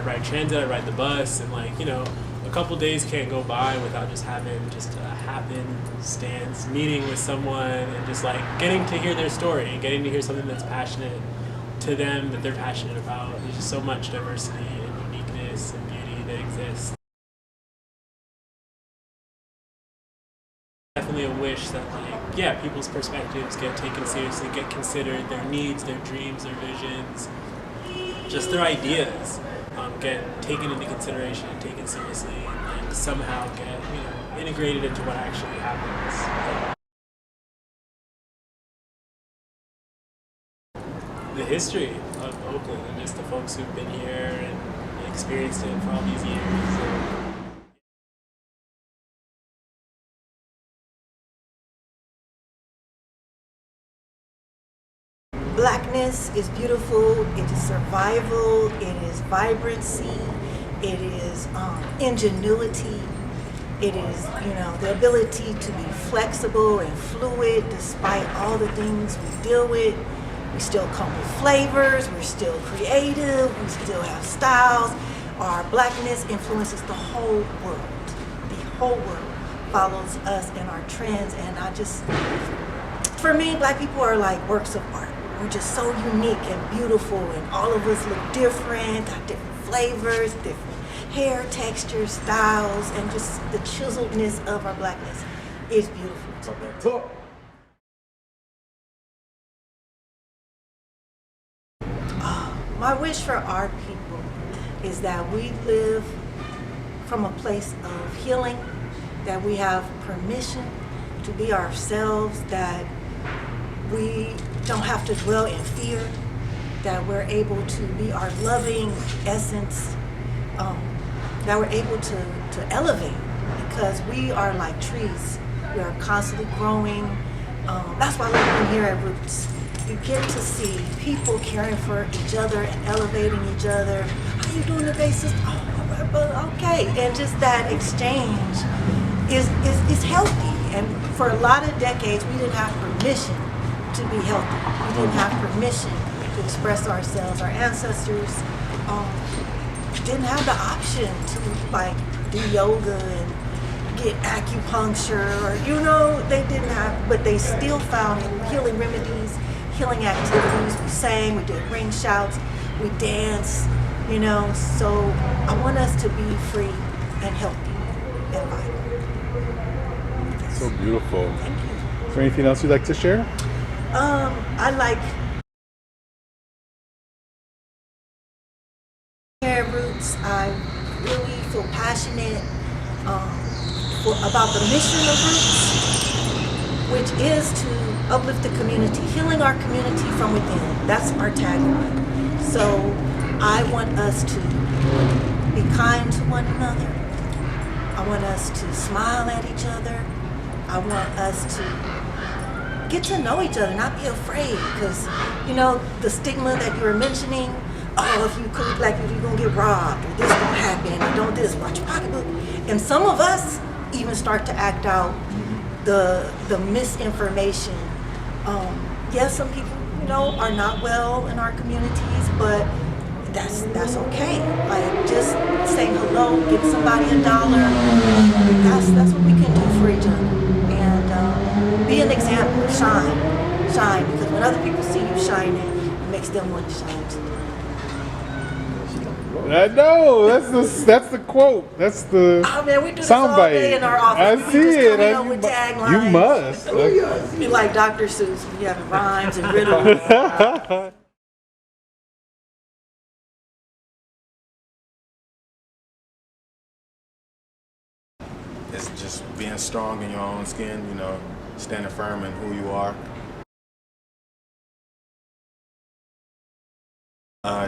ride transit, I ride the bus, and like, you know, a couple days can't go by without just having just a happenstance meeting with someone and just like getting to hear their story and getting to hear something that's passionate to them, that they're passionate about. There's just so much diversity and uniqueness and beauty that exists. Definitely a wish that, like, yeah, people's perspectives get taken seriously, get considered, their needs, their dreams, their visions, just their ideas get taken into consideration and taken seriously, and somehow get, you know, integrated into what actually happens. The history of Oakland and just the folks who've been here and experienced it for all these years. Blackness is beautiful, it is survival, it is vibrancy, it is ingenuity, it is, you know, the ability to be flexible and fluid despite all the things we deal with. We still come with flavors, we're still creative, we still have styles. Our blackness influences the whole world. The whole world follows us and our trends, and for me, black people are like works of art. We're just so unique and beautiful, and all of us look different, got different flavors, different hair textures, styles, and just the chiseledness of our blackness is beautiful. My wish for our people is that we live from a place of healing, that we have permission to be ourselves, that we don't have to dwell in fear, that we're able to be our loving essence, that we're able to elevate, because we are like trees. We are constantly growing. That's why I love being here at Roots. You get to see people caring for each other and elevating each other. How you doing today, sister? Oh, okay. And just that exchange is healthy. And for a lot of decades, we didn't have permission to be healthy. We didn't have permission to express ourselves. Our ancestors didn't have the option to like do yoga and get acupuncture, or, you know, they didn't have, but they still found healing remedies, healing activities. We sang, we did ring shouts, we danced, you know. So I want us to be free and healthy and vibrant. So beautiful. Thank you. Is there anything else you'd like to share? I like Hair Roots. I really feel passionate about the mission of Roots, which is to uplift the community, healing our community from within. That's our tagline. So I want us to be kind to one another. I want us to smile at each other. I want us to get to know each other, not be afraid, because, you know, the stigma that you were mentioning, oh, if you cook black people, you're gonna get robbed, or this gonna happen, or don't this, watch your pocketbook. And some of us even start to act out the misinformation. Yes, some people, you know, are not well in our communities, but that's okay. Like, just saying hello, give somebody $1, that's what we can do for each other. And be an example, shine, because when other people see you shining, it makes them want to shine too. I know, that's the quote. That's the We do this all day in our office. I see it. You must. Oh, yeah. Be like Dr. Seuss, we have rhymes and riddles. It's just being strong in your own skin, you know, standing firm in who you are.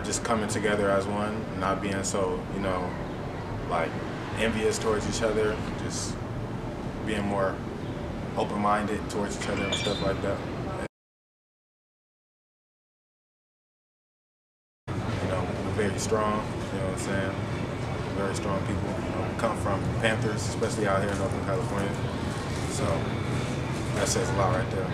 Just coming together as one, not being so, you know, like envious towards each other, just being more open-minded towards each other and stuff like that. You know, we're very strong, you know what I'm saying? Very strong people. You know, we come from Panthers, especially out here in Oakland, California. So that says a lot right there.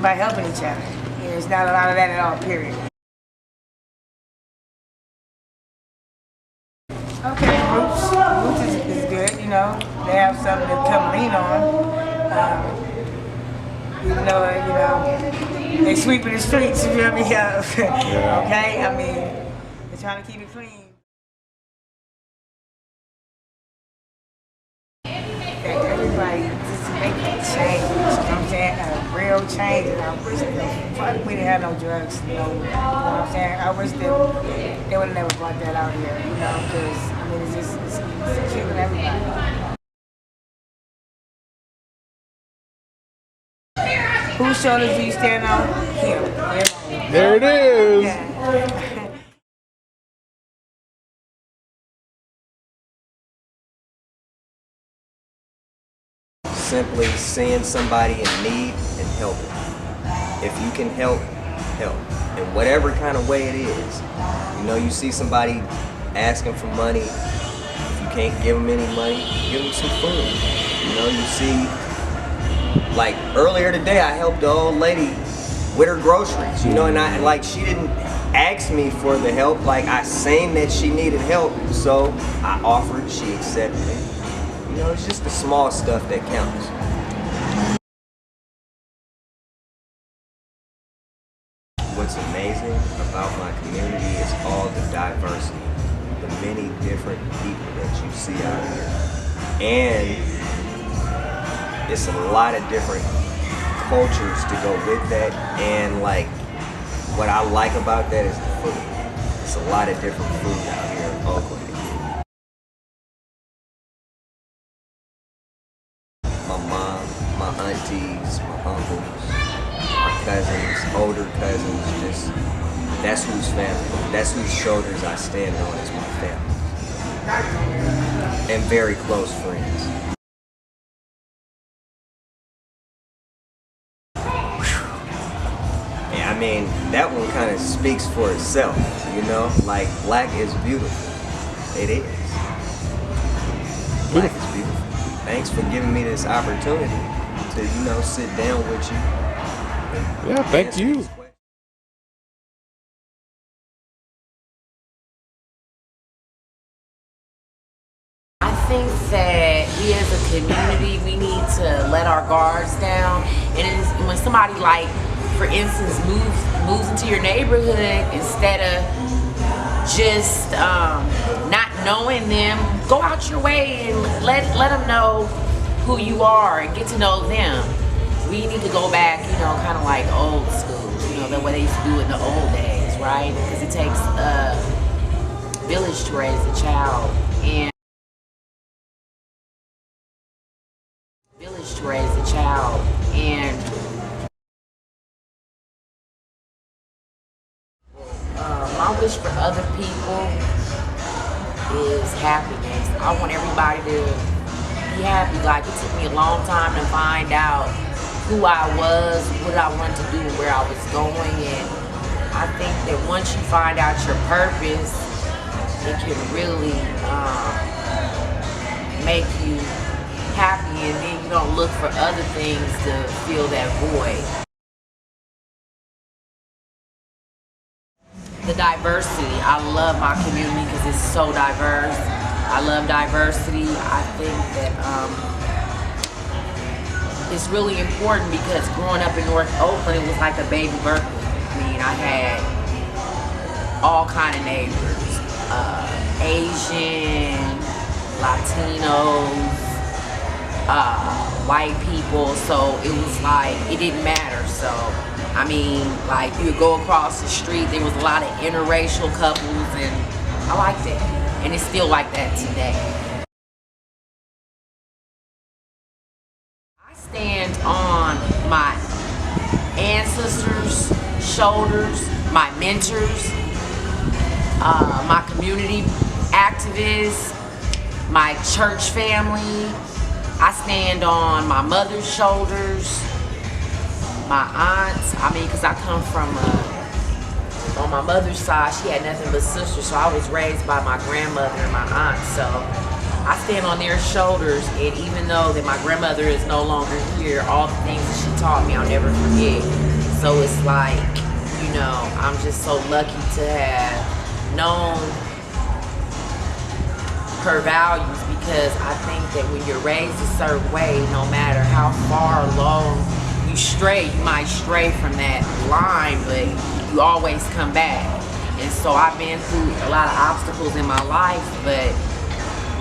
by helping each other. There's not a lot of that at all, period. Okay, Roots is good, you know. They have something to come lean on. Even though, you know, they sweeping the streets, you feel me? Okay, I mean, they're trying to keep it clean. That everybody just make a change, you know what I'm saying? A real change. And I wish we didn't have no drugs, you know what I'm saying? I wish they would have never brought that out here, you know, because, I mean, it's killing everybody. Whose shoulders do you stand on? Him. There it is. Yeah. Simply seeing somebody in need and helping. If you can help, help. In whatever kind of way it is. You know, you see somebody asking for money. If you can't give them any money, give them some food. You know, you see, like earlier today, I helped the old lady with her groceries. You know, and she didn't ask me for the help. Like, I seen that she needed help, so I offered. She accepted it. You know, it's just the small stuff that counts. What's amazing about my community is all the diversity, the many different people that you see out here. And it's a lot of different cultures to go with that. And like, what I like about that is the food. It's a lot of different food out here in Oakland. My mom, my aunties, my uncles, my cousins, older cousins, that's whose family, that's whose shoulders I stand on as my family. And very close friends. Yeah, I mean, that one kind of speaks for itself, you know? Like, black is beautiful. It is. Black is beautiful. Thanks for giving me this opportunity to, you know, sit down with you. Yeah, thank you. I think that we as a community, we need to let our guards down. And when somebody, like, for instance, moves into your neighborhood, instead of just not knowing them, go out your way and let them know who you are and get to know them. We need to go back, you know, kind of like old school, you know, the way they used to do it in the old days, right? Because it takes a village to raise a child, and my wish for other people is happiness. I want everybody to be happy. Like, it took me a long time to find out who I was, what I wanted to do, and where I was going. And I think that once you find out your purpose, it can really make you happy, and then you don't look for other things to fill that void. The diversity. I love my community because it's so diverse. I love diversity. I think that it's really important because growing up in North Oakland, it was like a baby Berkeley. I mean, I had all kind of neighbors, Asian, Latinos, white people, so it was like, it didn't matter. So, I mean, like, you would go across the street, there was a lot of interracial couples, and I liked it. And it's still like that today. I stand on my ancestors' shoulders, my mentors, my community activists, my church family. I stand on my mother's shoulders, my aunts. I mean, because I come from, on my mother's side, she had nothing but sisters, so I was raised by my grandmother and my aunt. So I stand on their shoulders, and even though that my grandmother is no longer here, all the things that she taught me, I'll never forget. So it's like, you know, I'm just so lucky to have known her values, because I think that when you're raised a certain way, no matter how far along you stray, you might stray from that line, but you always come back. And so I've been through a lot of obstacles in my life, but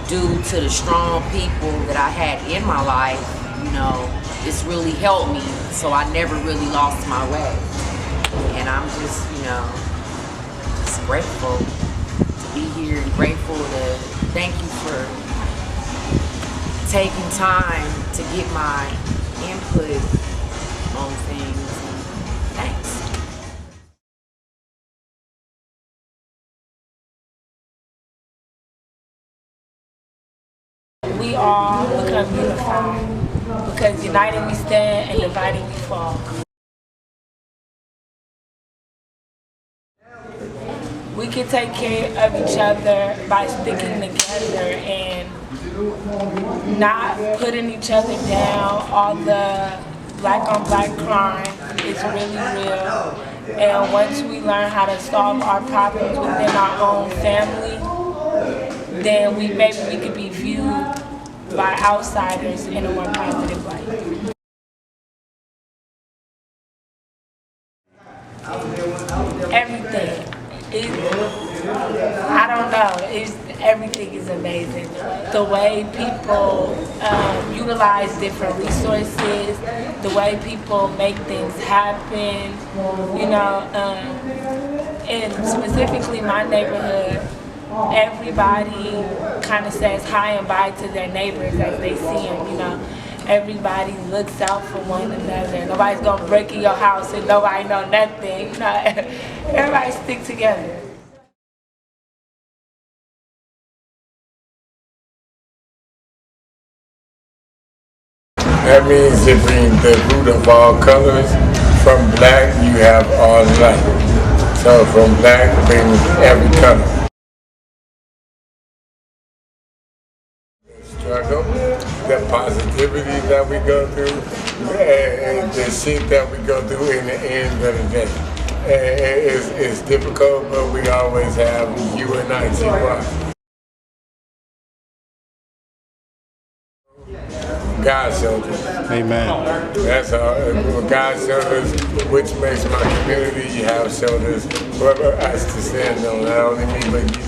due to the strong people that I had in my life, you know, it's really helped me. So I never really lost my way. And I'm just, you know, just grateful to be here and grateful to thank you for taking time to get my input on things. Thanks. We all become unified, because united we stand and divided we fall. We can take care of each other by sticking together and not putting each other down. All the black on black crime is really real. And once we learn how to solve our problems within our own family, then maybe we could be viewed by outsiders in a more positive light. Everything. I don't know. Everything is amazing. The way people utilize different resources, the way people make things happen, you know, and specifically my neighborhood, everybody kind of says hi and bye to their neighbors as they see them, you know. Everybody looks out for one another. Nobody's gonna break in your house and nobody know nothing. You know, everybody stick together. That means it brings the root of all colors. From black, you have all light. So from black brings every color. Struggle, the positivity that we go through, and the shit that we go through in the end of the day. It's difficult, but we always have UNITY. God showed us. Amen. That's all. God showed us, which makes my community have showed us whoever has to stand on, not only me, but you.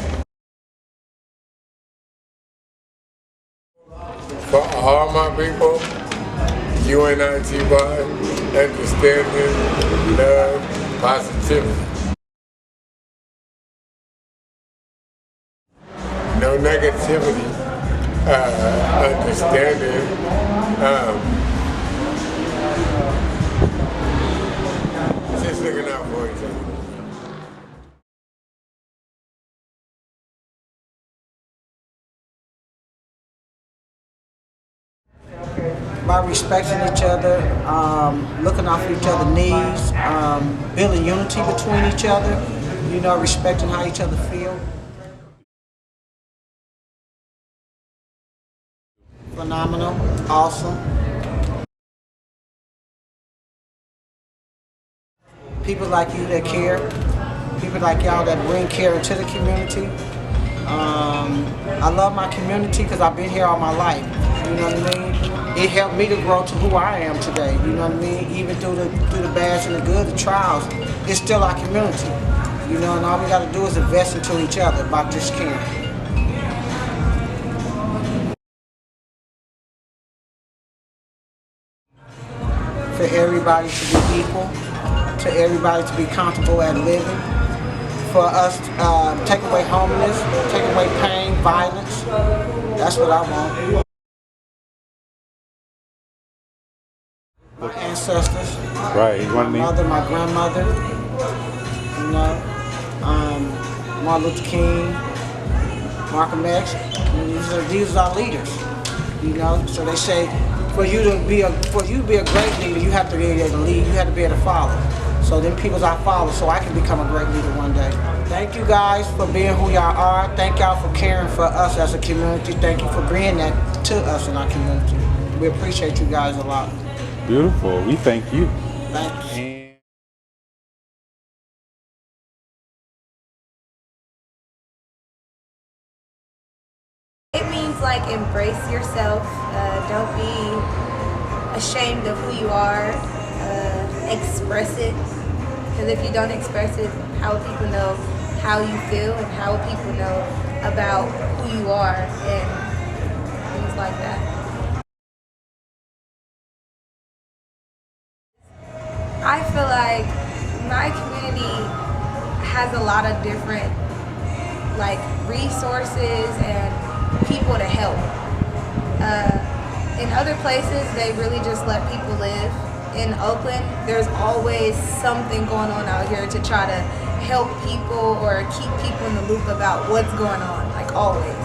For all my people, UNITY, understanding, love, positivity. No negativity. Understanding, just looking out for each other. By respecting each other, looking out for each other's needs, building unity between each other, you know, respecting how each other feel. Phenomenal, awesome. People like you that care, people like y'all that bring care into the community. I love my community because I've been here all my life, you know what I mean? It helped me to grow to who I am today, you know what I mean? Even through the bads and the good, the trials, it's still our community, you know, and all we got to do is invest into each other by just caring. For everybody to be equal, to everybody to be comfortable at living, for us to take away homelessness, take away pain, violence. That's what I want. My ancestors, Right. my mother, my grandmother, you know, Martin Luther King, Malcolm X. These are our leaders, you know. So they say, for you to be a great leader, you have to be able to lead. You have to be able to follow. So then people's I follow, so I can become a great leader one day. Thank you guys for being who y'all are. Thank y'all for caring for us as a community. Thank you for bringing that to us in our community. We appreciate you guys a lot. Beautiful. We thank you. Thank you. It means like embrace yourself. Don't be ashamed of who you are. Express it. Because if you don't express it, how will people know how you feel, and how will people know about who you are and things like that. I feel like my community has a lot of different like resources and people to help. In other places, they really just let people live. In Oakland, there's always something going on out here to try to help people or keep people in the loop about what's going on, like always.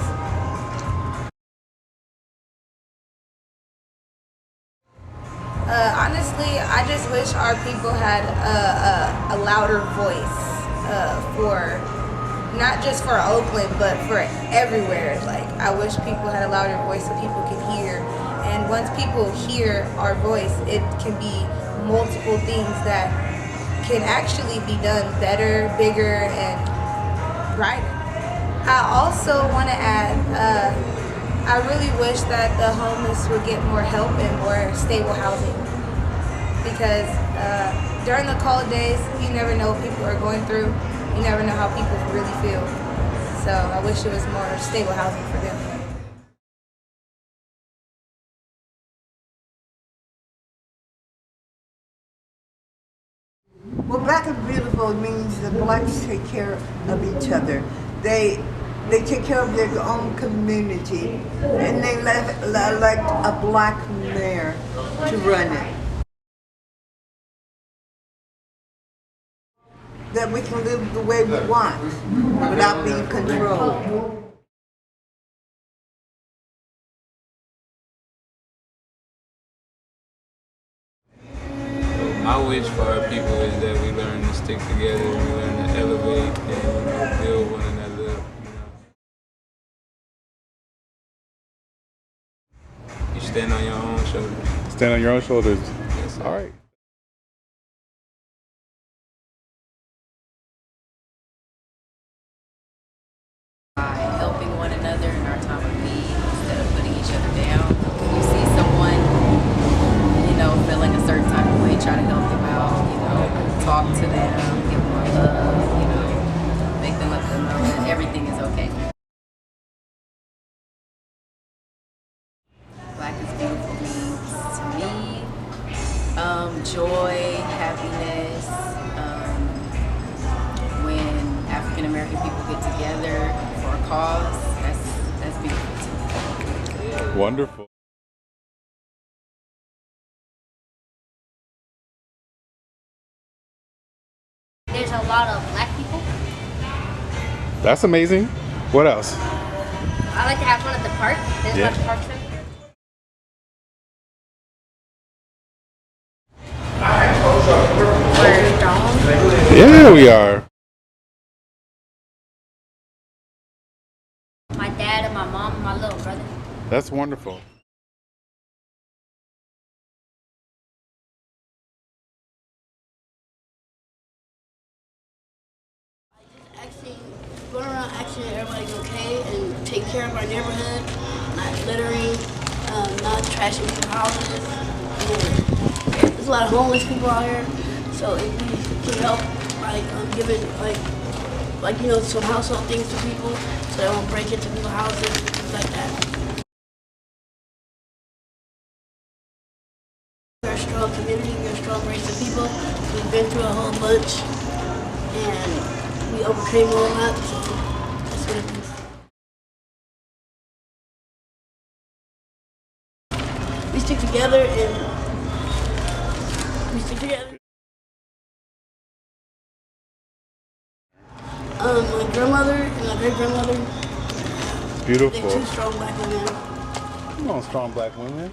Honestly, I just wish our people had a louder voice for not just for Oakland, but for everywhere. Like, I wish people had a louder voice so people can hear. And once people hear our voice, it can be multiple things that can actually be done better, bigger, and brighter. I also want to add, I really wish that the homeless would get more help and more stable housing. Because during the cold days, you never know what people are going through. You never know how people really feel. So I wish it was more stable housing for them. Well, Black and Beautiful means the blacks take care of each other. They take care of their own community, and they elect a black mayor to run it. That we can live the way we want without being controlled. My wish for our people is that we learn to stick together, we learn to elevate and build one another. You stand on your own shoulders. Stand on your own shoulders. Yes, all right. By helping one another in our time of need instead of putting each other down. If you see someone, feeling a certain type of way, try to help them out, talk to them, give them a hug, make them let them know that everything is okay. Black is beautiful means to me joy, happiness. When African American people get together for a cause, that's beautiful to me. Wonderful. There's a lot of black people. That's amazing. What else? I like to have fun at the park. There's a lot of parks right here. Yeah, we are. My dad and my mom and my little brother. That's wonderful. Actually, going around asking everybody's okay and take care of our neighborhood, not littering, not trashing people's houses. There's a lot of homeless people out here, so if we can help, giving some household things to people, so they won't break into people's houses, things like that. We're a strong community, we're a strong race of people. We've been through a whole bunch, and we overcame all that, so that's what it is. We stick together My grandmother and my great-grandmother. Beautiful. They're two strong black women. Come on, strong black women.